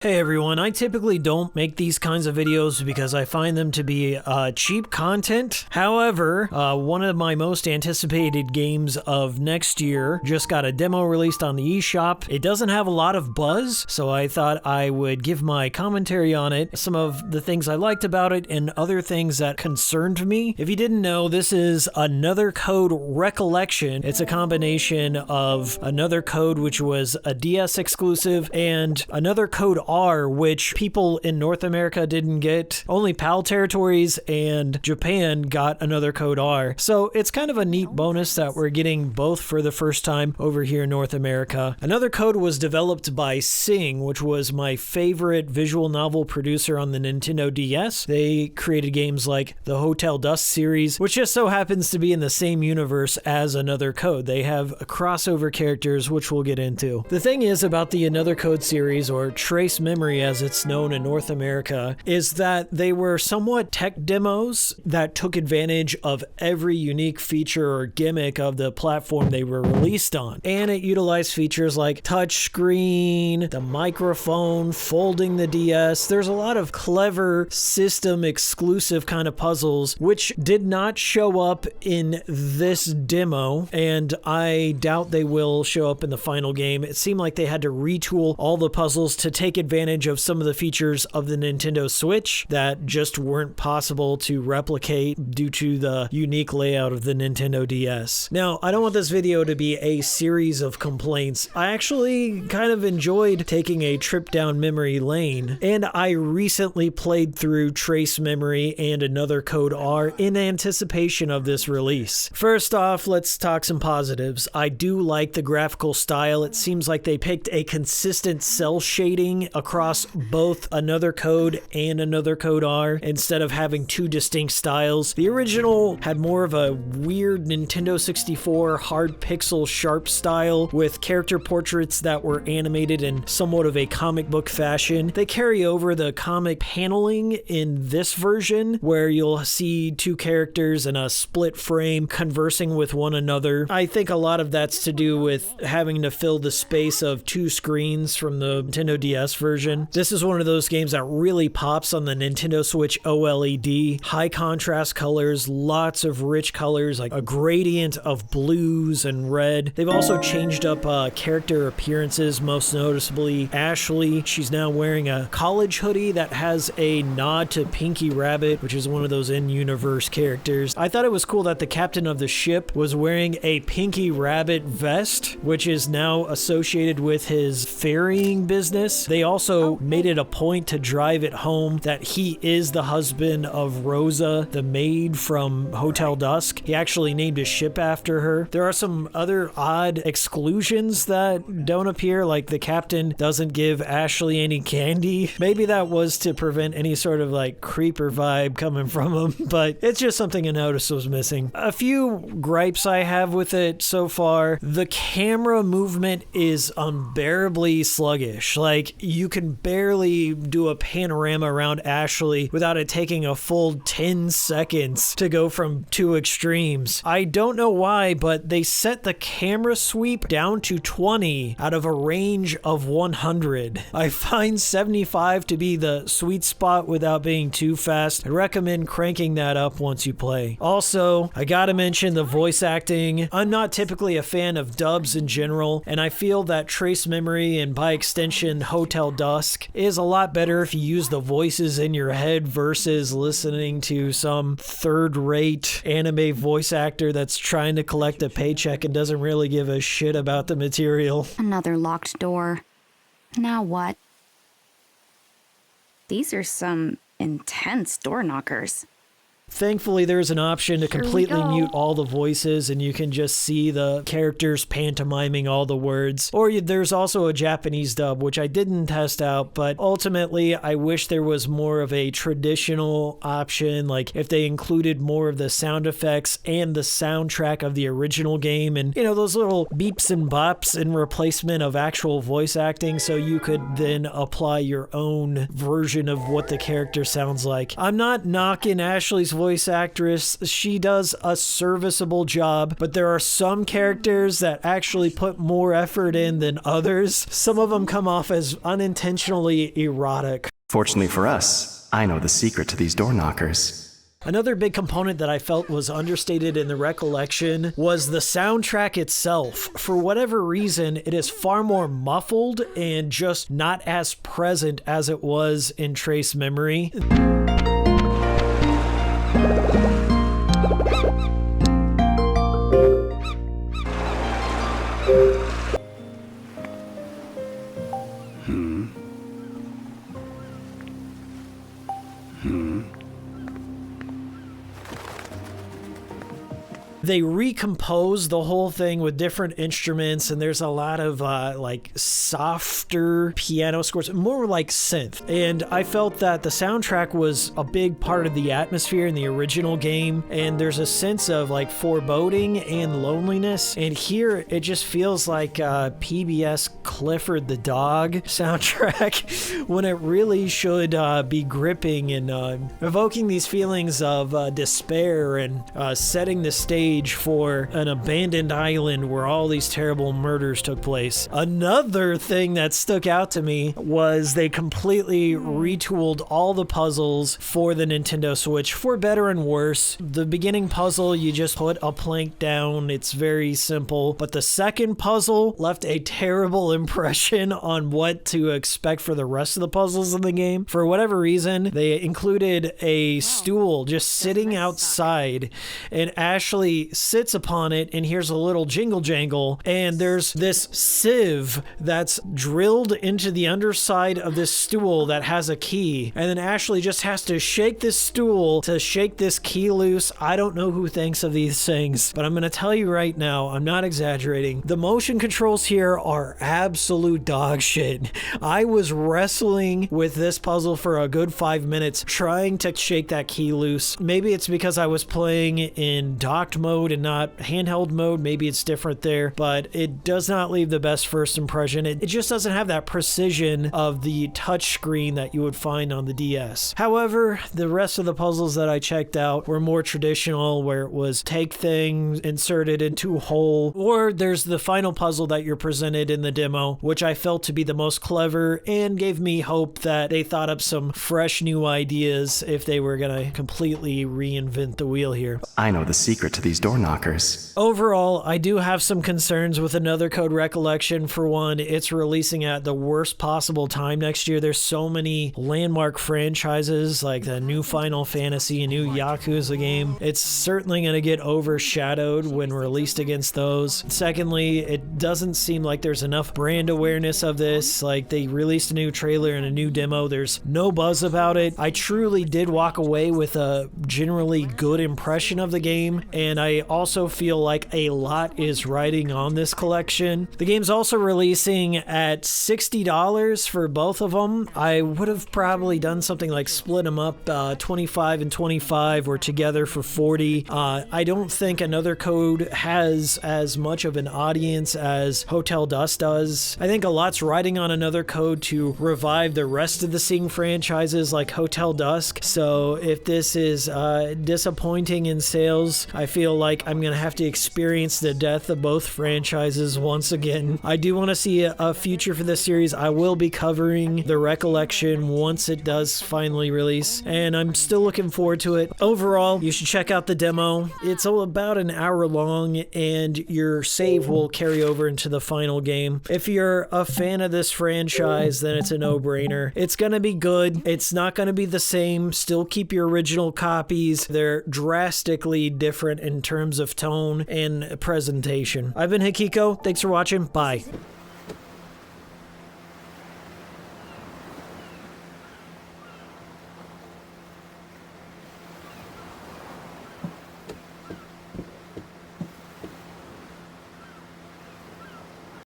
Hey everyone, I typically don't make these kinds of videos because I find them to be cheap content. However, one of my most anticipated games of next year just got a demo released on the eShop. It doesn't have a lot of buzz, so I thought I would give my commentary on it, some of the things I liked about it, and other things that concerned me. If you didn't know, this is Another Code Recollection. It's a combination of Another Code, which was a DS exclusive, and Another Code R, which people in North America didn't get. Only PAL territories and Japan got Another Code R. So it's kind of a neat bonus that we're getting both for the first time over here in North America. Another Code was developed by Sing, which was my favorite visual novel producer on the Nintendo DS. They created games like the Hotel Dusk series, which just so happens to be in the same universe as Another Code. They have crossover characters, which we'll get into. The thing is about the Another Code series, or Trace Memory as it's known in North America, is that they were somewhat tech demos that took advantage of every unique feature or gimmick of the platform they were released on. And it utilized features like touchscreen, the microphone, folding the DS. There's a lot of clever system exclusive kind of puzzles which did not show up in this demo, and I doubt they will show up in the final game. It seemed like they had to retool all the puzzles to take advantage of some of the features of the Nintendo Switch that just weren't possible to replicate due to the unique layout of the Nintendo DS. Now, I don't want this video to be a series of complaints. I actually kind of enjoyed taking a trip down memory lane, and I recently played through Trace Memory and Another Code R in anticipation of this release. First off, let's talk some positives. I do like the graphical style. It seems like they picked a consistent cell shading across both Another Code and Another Code R instead of having two distinct styles. The original had more of a weird Nintendo 64 hard pixel sharp style with character portraits that were animated in somewhat of a comic book fashion. They carry over the comic paneling in this version where you'll see two characters in a split frame conversing with one another. I think a lot of that's to do with having to fill the space of two screens from the Nintendo DS version. This is one of those games that really pops on the Nintendo Switch OLED. High contrast colors, lots of rich colors, like a gradient of blues and red. They've also changed up character appearances, most noticeably Ashley. She's now wearing a college hoodie that has a nod to Pinky Rabbit, which is one of those in-universe characters. I thought it was cool that the captain of the ship was wearing a Pinky Rabbit vest, which is now associated with his ferrying business. They also made it a point to drive it home that he is the husband of Rosa, the maid from Hotel Dusk. He actually named his ship after her. There are some other odd exclusions that don't appear, like the captain doesn't give Ashley any candy. Maybe that was to prevent any sort of like creeper vibe coming from him, but it's just something I noticed was missing. A few gripes I have with it so far. The camera movement is unbearably sluggish. Like, you can barely do a panorama around Ashley without it taking a full 10 seconds to go from two extremes. I don't know why, but they set the camera sweep down to 20 out of a range of 100. I find 75 to be the sweet spot without being too fast. I recommend cranking that up once you play. Also, I gotta mention the voice acting. I'm not typically a fan of dubs in general, and I feel that Trace Memory, and by extension Hotel Dusk, is a lot better if you use the voices in your head versus listening to some third-rate anime voice actor that's trying to collect a paycheck and doesn't really give a shit about the material. Another locked door. Now what? These are some intense door knockers. Thankfully, there's an option to completely mute all the voices and you can just see the characters pantomiming all the words. Or there's also a Japanese dub, which I didn't test out, but ultimately, I wish there was more of a traditional option, like if they included more of the sound effects and the soundtrack of the original game and, you know, those little beeps and bops in replacement of actual voice acting so you could then apply your own version of what the character sounds like. I'm not knocking Ashley's voice actress. She does a serviceable job, but there are some characters that actually put more effort in than others. Some of them come off as unintentionally erotic. Fortunately for us, I know the secret to these door knockers. Another big component that I felt was understated in the recollection was the soundtrack itself. For whatever reason, it is far more muffled and just not as present as it was in Trace Memory. They recompose the whole thing with different instruments, and there's a lot of like softer piano scores, more like synth. And I felt that the soundtrack was a big part of the atmosphere in the original game, and there's a sense of like foreboding and loneliness. And here it just feels like PBS Clifford the Dog soundtrack when it really should be gripping and evoking these feelings of despair and setting the stage for an abandoned island where all these terrible murders took place. Another thing that stuck out to me was they completely retooled all the puzzles for the Nintendo Switch, for better and worse. The beginning puzzle, you just put a plank down, it's very simple, but the second puzzle left a terrible impression on what to expect for the rest of the puzzles in the game. For whatever reason, they included a stool just sitting outside, and Ashley sits upon it and hears a little jingle jangle, and there's this sieve that's drilled into the underside of this stool that has a key, and then Ashley just has to shake this stool to shake this key loose. I don't know who thinks of these things, but I'm gonna tell you right now, I'm not exaggerating. The motion controls here are absolute dog shit. I was wrestling with this puzzle for a good 5 minutes trying to shake that key loose. Maybe it's because I was playing in docked mode and not handheld mode. Maybe it's different there, but it does not leave the best first impression. It just doesn't have that precision of the touch screen that you would find on the DS. However, the rest of the puzzles that I checked out were more traditional, where it was take things, insert it into a hole, or there's the final puzzle that you're presented in the demo, which I felt to be the most clever and gave me hope that they thought up some fresh new ideas if they were gonna completely reinvent the wheel here. I know the secret to these door knockers. Overall, I do have some concerns with Another Code Recollection. For one, it's releasing at the worst possible time next year. There's so many landmark franchises like the new Final Fantasy, a new Yakuza game. It's certainly going to get overshadowed when released against those. Secondly, it doesn't seem like there's enough brand awareness of this. Like, they released a new trailer and a new demo. There's no buzz about it. I truly did walk away with a generally good impression of the game, and I also feel like a lot is riding on this collection. The game's also releasing at $60 for both of them. I would have probably done something like split them up, 25 and 25, or together for 40. I don't think Another Code has as much of an audience as Hotel Dusk does. I think a lot's riding on Another Code to revive the rest of the Sing franchises like Hotel Dusk. So if this is disappointing in sales, I feel like I'm gonna have to experience the death of both franchises once again. I do want to see a future for this series. I will be covering the Recollection once it does finally release, and I'm still looking forward to it. Overall, you should check out the demo. It's about an hour long, and your save will carry over into the final game. If you're a fan of this franchise, then it's a no-brainer. It's gonna be good. It's not gonna be the same. Still keep your original copies. They're drastically different in terms of tone and presentation. I've been Hikiko. Thanks for watching. Bye.